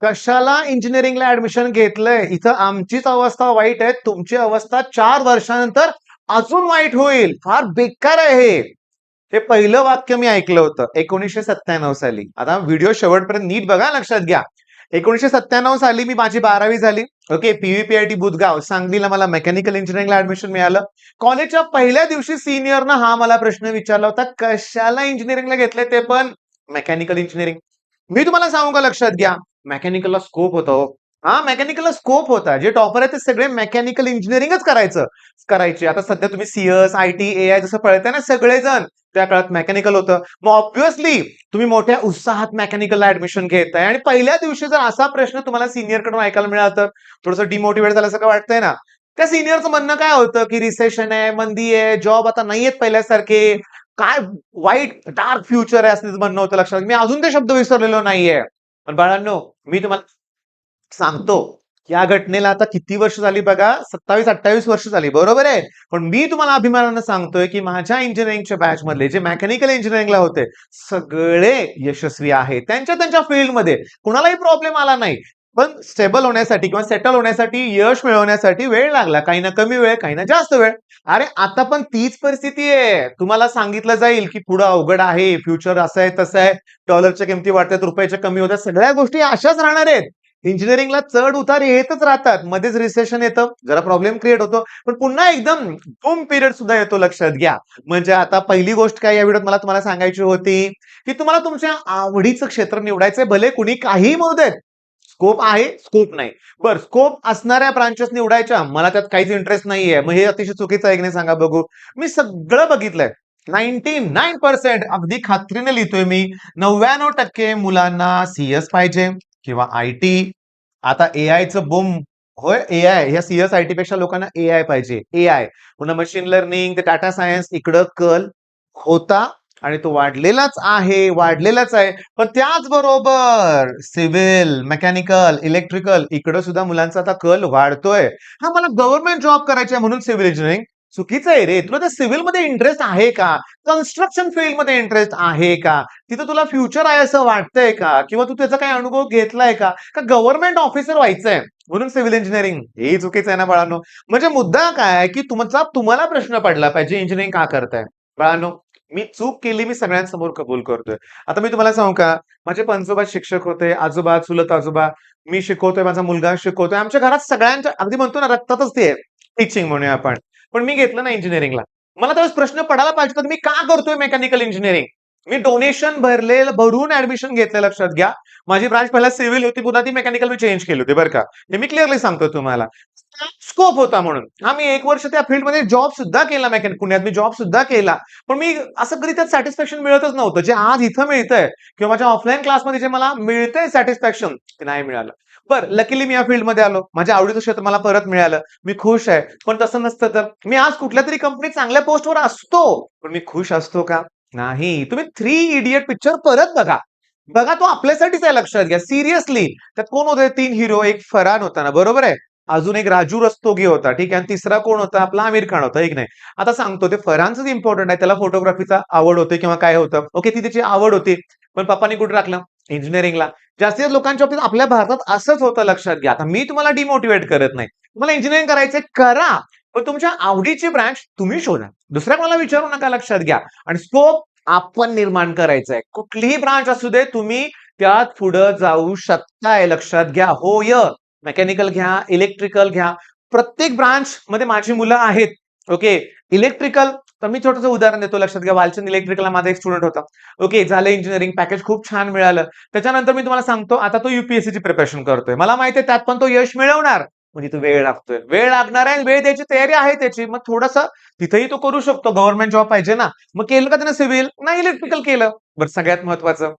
कशाला इंजिनिअरिंगला ऍडमिशन घेतलंय? इथं आमचीच अवस्था वाईट आहे, तुमची अवस्था 4 वर्षानंतर अजून वाईट होईल. फार बेकार आहे हे. हे पहिलं वाक्य मी ऐकलं होतं 1997 साली. आता व्हिडिओ शेवटपर्यंत नीट बघा, लक्षात घ्या. 1997 साली मी माझी 12वी झाली. ओके, पीव्हीपीआयटी बुधगाव सांगलीला मला मेकॅनिकल इंजिनिअरिंगला ऍडमिशन मिळालं. कॉलेजच्या पहिल्या दिवशी सिनियरनं हा मला प्रश्न विचारला होता, कशाला इंजिनिअरिंगला घेतलंय, ते पण मेकॅनिकल इंजिनिअरिंग. मी तुम्हाला सांगू का, लक्षात घ्या, मेकॅनिकलला स्कोप होता हो. हा, मेकॅनिकलला स्कोप होता. जे टॉपर आहे ते सगळे मेकॅनिकल इंजिनिअरिंगच करायचे. आता सध्या तुम्ही सीएस, आयटी, एआय जसं पळताय ना सगळेजण, त्या काळात मेकॅनिकल होतं. मग ऑब्व्हियसली तुम्ही मोठ्या उत्साहात मेकॅनिकलला ऍडमिशन घेताय आणि पहिल्या दिवशी जर असा प्रश्न तुम्हाला सिनियर कडून ऐकायला मिळाला तर थोडंसं डिमोटिवेट झाल्यासारखं वाटतंय ना. त्या सिनियरचं म्हणणं काय होतं की रिसेशन आहे, मंदी आहे, जॉब आता नाहीयेत पहिल्यासारखे, काय वाईट डार्क फ्युचर आहे, असं तिचं म्हणणं होतं. लक्षात, मी अजून ते शब्द विसरलेलो नाहीये. पण बाळांनो, मी तुम्हाला सांगतो, या घटनेला आता किती वर्ष झाली बघा, 27-28 वर्ष झाली, बरोबर आहे. पण मी तुम्हाला अभिमानानं सांगतोय की माझ्या इंजिनिअरिंगच्या बॅच मधले जे मेकॅनिकल इंजिनिअरिंगला होते सगळे यशस्वी आहेत त्यांच्या त्यांच्या फील्डमध्ये. कुणालाही प्रॉब्लेम आला नाही. पण स्टेबल होण्यासाठी किंवा सेटल होण्यासाठी, यश मिळवण्यासाठी वेळ लागला. काही ना कमी वेळ, काही ना जास्त वेळ. अरे आता पण तीच परिस्थिती आहे. तुम्हाला सांगितलं जाईल की पुढं अवघड आहे, फ्युचर असं आहे तसं आहे, डॉलरच्या किमती वाढतात, रुपयाच्या कमी होतात, सगळ्या गोष्टी अशाच राहणार आहेत. इंजिनिअरिंगला चढ उतार येतच राहतात. मध्येच रिसेशन येतं, जरा प्रॉब्लेम क्रिएट होतो, पण पुन्हा एकदम बूम पिरियड सुद्धा येतो, लक्षात घ्या. म्हणजे आता पहिली गोष्ट काय या व्हिडिओत मला तुम्हाला सांगायची होती की तुम्हाला तुमच्या आवडीचं क्षेत्र निवडायचंय, भले कुणी काहीही म्हणू देत. स्कोप आहे, स्कोप नाही. बरं, स्कोप असणाऱ्या ब्रांचेस निवडायच्या, मला त्यात काहीच इंटरेस्ट नाहीये, मग हे अतिशय चुकीचं आहे की नाही सांगा बघू. मी सगळं बघितलंय. 99% अगदी खात्रीने लिहितोय मी, 99% मुलांना सीएस पाहिजे किंवा आयटी. आता एआयचं बूम. होय, एआय ह्या सीएस आयटी पेक्षा लोकांना एआय पाहिजे. एआय पुन्हा मशीन लर्निंग, ते टाटा सायन्स, इकडं कल होता आणि तो वाढलेलाच आहे. पण त्याचबरोबर सिव्हिल, मेकॅनिकल, इलेक्ट्रिकल इकडं सुद्धा मुलांचा आता कल वाढतोय. हा, मला गव्हर्नमेंट जॉब करायचा आहे म्हणून सिव्हिल इंजिनिअरिंग चुकीचं आहे रे. तुला त्या सिव्हिल मध्ये इंटरेस्ट आहे का? कन्स्ट्रक्शन फील्ड मध्ये इंटरेस्ट आहे का? तिथं तुला फ्युचर आहे असं वाटतंय का? किंवा तू त्याचा काही अनुभव घेतलाय का? का गव्हर्नमेंट ऑफिसर व्हायचंय म्हणून सिव्हिल इंजिनिअरिंग? हे चुकीचं आहे ना बाळांनो. म्हणजे मुद्दा काय की तुम्हाला प्रश्न पडला पाहिजे, इंजिनिअरिंग का करताय? बाळांनो, मी चूक केली, मी सगळ्यांसमोर कबूल करतोय. आता मी तुम्हाला सांगू का, माझे पंजोबा शिक्षक होते, आजोबा, चुलत आजोबा, मी शिकवतोय, माझा मुलगा शिकवतोय. आमच्या घरात सगळ्यांच्या अगदी म्हणतो ना रक्तातच ते आहे, टीचिंग म्हणूया आपण. पण मी घेतलं ना इंजिनिअरिंगला. मला त्यावेळेस प्रश्न पडायला पाहिजे होता, मी का करतोय मेकॅनिकल इंजिनिअरिंग? मी डोनेशन भरून ऍडमिशन घेतलं, लक्षात घ्या. माझी ब्रांच पहिला सिव्हिल होती, पुन्हा ती मेकॅनिकल मी चेंज केली होती बरं का. हे मी क्लिअरली सांगतो तुम्हाला. स्कोप होता म्हणून. मी 1 वर्ष त्या फील्डमध्ये जॉब सुद्धा केला, पुण्यात मी जॉब सुद्धा केला. पण मी असं कधी त्यात सॅटिस्फॅक्शन मिळतच नव्हतं. जे आज इथं मिळतंय किंवा माझ्या ऑफलाईन क्लासमध्ये जे मला मिळतंय सॅटिस्फॅक्शन, ते नाही मिळालं. बरं, लकीली मी या फील्डमध्ये आलो. माझ्या आवडीचं क्षेत्र मला परत मिळालं. मी खुश आहे. पण तसं नसतं तर मी आज कुठल्यातरी कंपनीत चांगल्या पोस्टवर असतो. पण मी खुश असतो का? नाही. तुम्ही थ्री इडियट पिक्चर परत बघा. बघा, तो आपल्यासाठीच आहे, लक्षात घ्या. सिरियसली. त्यात कोण होते 3 हिरो? एक फरहान होता ना, बरोबर आहे. अजून एक राजू रस्तोगी होता, ठीक आहे. आणि तिसरा कोण होता? आपला आमिर खान होता, एक नाही. आता सांगतो, ते फरहानच इम्पॉर्टंट आहे. त्याला फोटोग्राफीचा आवड होती किंवा काय होतं. ओके, ती त्याची आवड होती. पण पप्पांनी कुठे टाकलं? इंजिनिअरिंगला. जास्तीत लोकांच्या बाबतीत आपल्या भारतात असंच होतं, लक्षात घ्या. आता मी तुम्हाला डिमोटिवेट करत नाही. तुम्हाला इंजिनिअरिंग करायचंय, करा. पण तुमच्या आवडीची ब्रांच तुम्ही शोधा. दुसऱ्या कोणाला विचारू नका, लक्षात घ्या. आणि स्कोप आपण निर्माण करायचा आहे. कुठलीही ब्रांच असू दे, तुम्ही त्यात पुढे जाऊ शकताय, लक्षात घ्या. होय, मेकॅनिकल घ्या, इलेक्ट्रिकल घ्या. प्रत्येक ब्रांच मध्ये माझी मुलं आहेत. ओके, इलेक्ट्रिकल तर मी छोटंसं उदाहरण देतो, लक्षात घ्या. वालचंद इलेक्ट्रिकलला माझा एक स्टुडंट होता. ओके, झालं इंजिनिअरिंग, पॅकेज खूप छान मिळालं. त्याच्यानंतर मी तुम्हाला सांगतो, आता तो युपीएससीची प्रिपरेशन करतोय. मला माहिती आहे त्यात पण तो यश मिळवणार. म्हणजे तो वेळ लागतोय, वेळ लागणार आहे, वेळ द्यायची तयारी आहे त्याची. मग थोडंसं तिथेही तो करू शकतो. गव्हर्नमेंट जॉब पाहिजे ना. मग केलं का त्यानं सिव्हिल? नाही, इलेक्ट्रिकल केलं. बरं, सगळ्यात महत्वाचं,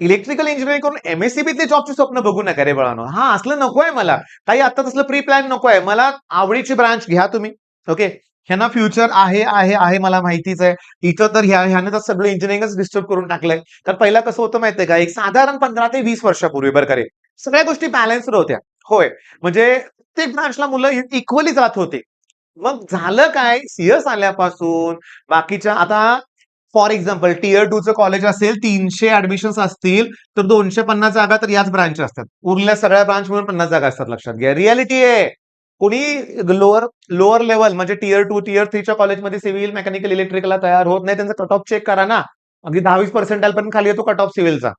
इलेक्ट्रिकल इंजिनिअरिंग करून एमएससीबीतले जॉबची स्वप्न बघू नका रे बाळांनो. हा, असलं नकोय मला. काही आता तसलं प्री प्लॅन नकोय मला. आवडीची ब्रांच घ्या तुम्ही. ओके, ह्यांना फ्युचर आहे मला माहितीच आहे. इथं तर ह्याने तर सगळं इंजिनिअरिंगच डिस्टर्ब करून टाकलंय. तर पहिला कसं होतं माहितीये का, एक साधारण 15 ते 20 वर्षापूर्वी बरं का रे, सगळ्या गोष्टी बॅलन्स्ड होत्या. होय, म्हणजे प्रत्येक ब्रांचला मुलं इक्वली जात होते. मग झालं काय, सीएस आल्यापासून बाकीच्या आता फॉर एक्झाम्पल टियर 2 चं कॉलेज असेल, 300 ऍडमिशन्स असतील, तर 250 जागा तर याच ब्रांच असतात. उरलेल्या सगळ्या ब्रांच म्हणून 50 जागा असतात. लक्षात घ्या, रियालिटी आहे. कोणी लोअर लोअर लेवल म्हणजे टियर 2, टियर 3च्या कॉलेजमध्ये सिव्हिल, मेकॅनिकल, इलेक्ट्रिकलला तयार होत नाही. त्यांचा कट ऑफ चेक करा ना. अगदी 10-20% पर्यंत खाली येतो कट ऑफ सिव्हिलचा.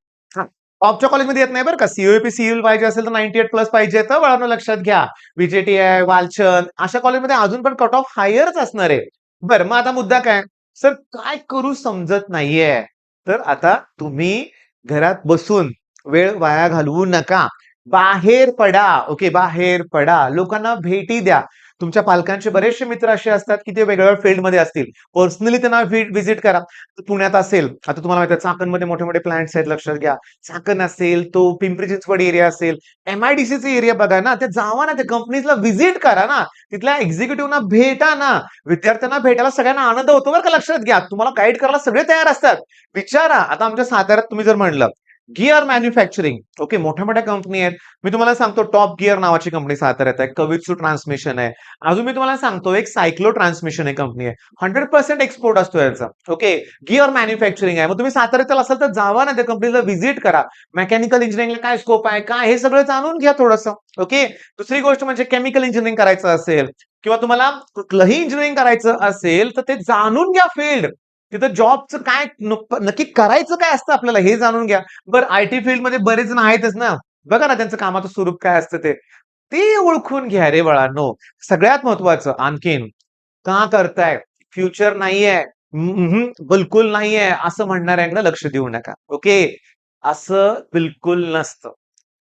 टॉपच्या कॉलेजमध्ये येत नाही बरं का. सीओपी सिव्हिल पाहिजे असेल तर 98 प्लस पाहिजे, तर बाळांनो लक्षात घ्या. विजेटी आहे, वालचंद, अशा कॉलेजमध्ये अजून पण कट ऑफ हायरच असणार आहे. बरं, मग आता मुद्दा काय? सर काय करू समजत नाहीये. तर आता तुम्ही घरात बसून वेळ वाया घालवू नका. बाहेर पडा. ओके, बाहेर पडा. लोकांना भेटी द्या. तुमच्या पालकांचे बरेचसे मित्र असे असतात की ते वेगवेगळ्या फील्डमध्ये असतील. पर्सनली त्यांना व्हिजिट करा. पुण्यात असेल, आता तुम्हाला माहिती आहे चाकणमध्ये मोठे मोठे प्लांट्स आहेत. लक्षात घ्या. चाकण असेल, तो पिंपरी चिंचवड एरिया असेल, एमआयडीसीचा एरिया बघा ना, ते जावा ना, त्या कंपनीजला व्हिजिट करा ना, तिथल्या एक्झिक्युटिव्हना भेटा ना, विद्यार्थ्यांना भेटायला सगळ्यांना आनंद होतो बरं का. लक्षात घ्या, तुम्हाला गाईड करायला सगळे तयार असतात. विचारा, आता आमच्या साताऱ्यात तुम्ही जर म्हणलं गिअर मॅन्युफॅक्चरिंग, ओके, मोठ्या मोठ्या कंपनी आहेत. मी तुम्हाला सांगतो टॉप गिअर नावाची कंपनी साताऱ्यात आहे. कवित्सू ट्रान्समिशन आहे. अजून मी तुम्हाला सांगतो एक सायक्लो ट्रान्समिशन ही कंपनी आहे. 100% एक्सपोर्ट असतो याचा. ओके, गिअर मॅन्युफॅक्चरिंग आहे. मग तुम्ही साताऱ्यात असाल तर जावा ना, त्या कंपनीला व्हिजिट करा. मेकॅनिकल इंजिनिअरिंगला काय स्कोप आहे, काय हे सगळं जाणून घ्या थोडंसं. ओके, दुसरी गोष्ट म्हणजे केमिकल इंजिनिअरिंग करायचं असेल किंवा तुम्हाला कुठलंही इंजिनिअरिंग करायचं असेल तर ते जाणून घ्या फील्ड. तिथं जॉबचं काय नक्की करायचं काय असतं आपल्याला हे जाणून घ्या. बरं, आयटी फील्डमध्ये बरेच जण आहेतच ना. बघा ना त्यांचं कामाचं स्वरूप काय असतं ते ओळखून घ्या रे बाळांनो. सगळ्यात महत्वाचं आणखीन, का करताय? फ्युचर नाहीये. बिलकुल नाहीये असं म्हणणाऱ्यांकडे लक्ष देऊ नका. ओके, असं बिलकुल नसतं.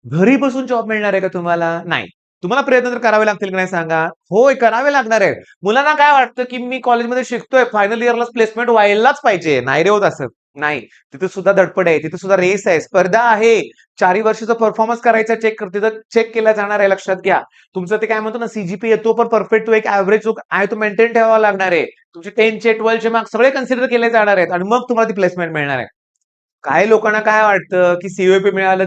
घरी बसून जॉब मिळणार आहे का तुम्हाला? नाही. तुम्हाला प्रयत्न तर करावे लागतील की नाही सांगा? होय, करावे लागणार आहे. मुलांना काय वाटतं, की मी कॉलेजमध्ये शिकतोय, फायनल इयरलाच प्लेसमेंट व्हायलाच पाहिजे. नाही रे होत असं. नाही. तिथे सुद्धा धडपड आहे, तिथे सुद्धा रेस आहे, स्पर्धा आहे. 4 वर्षाचा परफॉर्मन्स करायचा तिथं चेक केला जाणार आहे. लक्षात घ्या. तुमचं ते काय म्हणतो ना सीजीपीए तो पण परफेक्ट, तो एक एव्हरेज जो आहे तो मेंटेन ठेवावा लागणार आहे. तुमचे 10चे 12चे मार्क्स सगळे कन्सिडर केले जाणार आहेत आणि मग तुम्हाला ती प्लेसमेंट मिळणार आहे. काही लोकांना काय वाटतं, की सीओपी मिळालं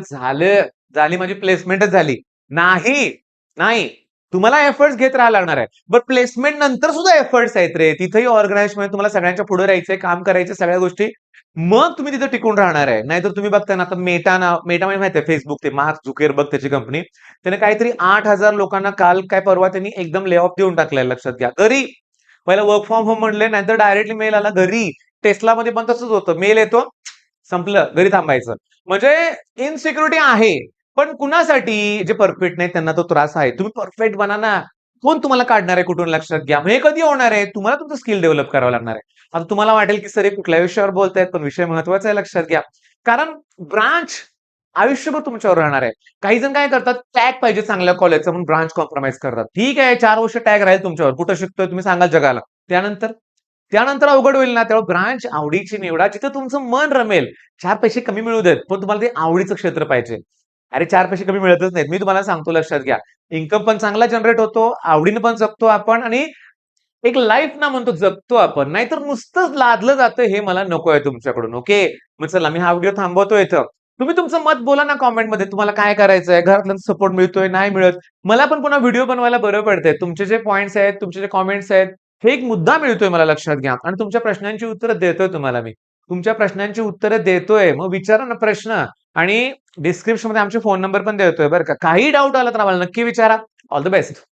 झाली माझी प्लेसमेंटच झाली. नाही, नाही. तुम्हाला एफर्ट्स घेत राहायला लागणार आहे. बट प्लेसमेंट नंतर सुद्धा एफर्ट्स आहेत रे. तिथेही ऑर्गनायझेशन तुम्हाला सगळ्यांच्या पुढे राहायचंय, काम करायचं सगळ्या गोष्टी. मग तुम्ही तिथे टिकून राहणार आहे. नाहीतर तुम्ही बघताय ना आता मेटा म्हणजे माहिती आहे फेसबुक, ते मार्क झुकरबर्ग त्याची कंपनी. त्याने काहीतरी 8,000 लोकांना काल काय परवा त्यांनी एकदम ले ऑफ देऊन टाकलंय. लक्षात घ्या. घरी पहिला वर्क फ्रॉम होम म्हणले, नाहीतर डायरेक्टली मेल आला घरी. टेस्लामध्ये पण तसंच होतं. मेल येतो, संपलं, घरी थांबायचं. म्हणजे इनसिक्युरिटी आहे. पण कुणासाठी? जे परफेक्ट नाही त्यांना तो त्रास आहे. तुम्ही परफेक्ट बना ना. कोण तुम्हाला काढणार आहे कुठून? लक्षात घ्या. मग हे कधी होणार आहे? तुम्हाला तुमचं स्किल डेव्हलप करावं लागणार आहे. आता तुम्हाला वाटेल की सर हे कुठल्या विषयावर बोलतायत, पण विषय महत्वाचा आहे. लक्षात घ्या. कारण ब्रांच आयुष्यभर तुमच्यावर राहणार आहे. काही जण काय करतात, टॅग पाहिजे चांगल्या कॉलेजचा म्हणून ब्रांच कॉम्प्रोमाइज करतात. ठीक आहे, 4 वर्ष टॅग राहील तुमच्यावर. कुठं शिकतोय तुम्ही सांगाल जगाला. त्यानंतर त्यानंतर अवघड होईल ना. त्यामुळे ब्रांच आवडीची निवडा, जिथं तुमचं मन रमेल. 4 पैसे कमी मिळू देत, पण तुम्हाला ते आवडीचं क्षेत्र पाहिजे. अरे 4 पैसे कमी मिळतच नाहीत. मी तुम्हाला सांगतो, लक्षात घ्या. इन्कम पण चांगला जनरेट होतो, आवडीनं पण जगतो आपण आणि एक लाईफ ना म्हणतो जगतो आपण. नाहीतर नुसतंच लादलं जातं, हे मला नको आहे तुमच्याकडून. ओके. मग चला मी हा व्हिडिओ थांबवतो इथं. तुम्ही तुमचं मत बोला ना कॉमेंटमध्ये. तुम्हाला काय करायचंय? घरातल्यांचा सपोर्ट मिळतोय, नाही मिळत. मला पण पुन्हा व्हिडिओ बनवायला बरं पडतंय. तुमचे जे पॉइंट्स आहेत, तुमचे जे कॉमेंट्स आहेत, हे एक मुद्दा मिळतोय मला. लक्षात घ्या. आणि तुमच्या प्रश्नांची उत्तरं देतोय तुम्हाला मी. तुमच्या प्रश्नांची उत्तरं देतोय. मग विचारा ना प्रश्न. आणि डिस्क्रिप्शनमध्ये आमचे फोन नंबर पण देतोय बरं का. काही डाऊट आला तर आम्हाला नक्की विचारा. All the best.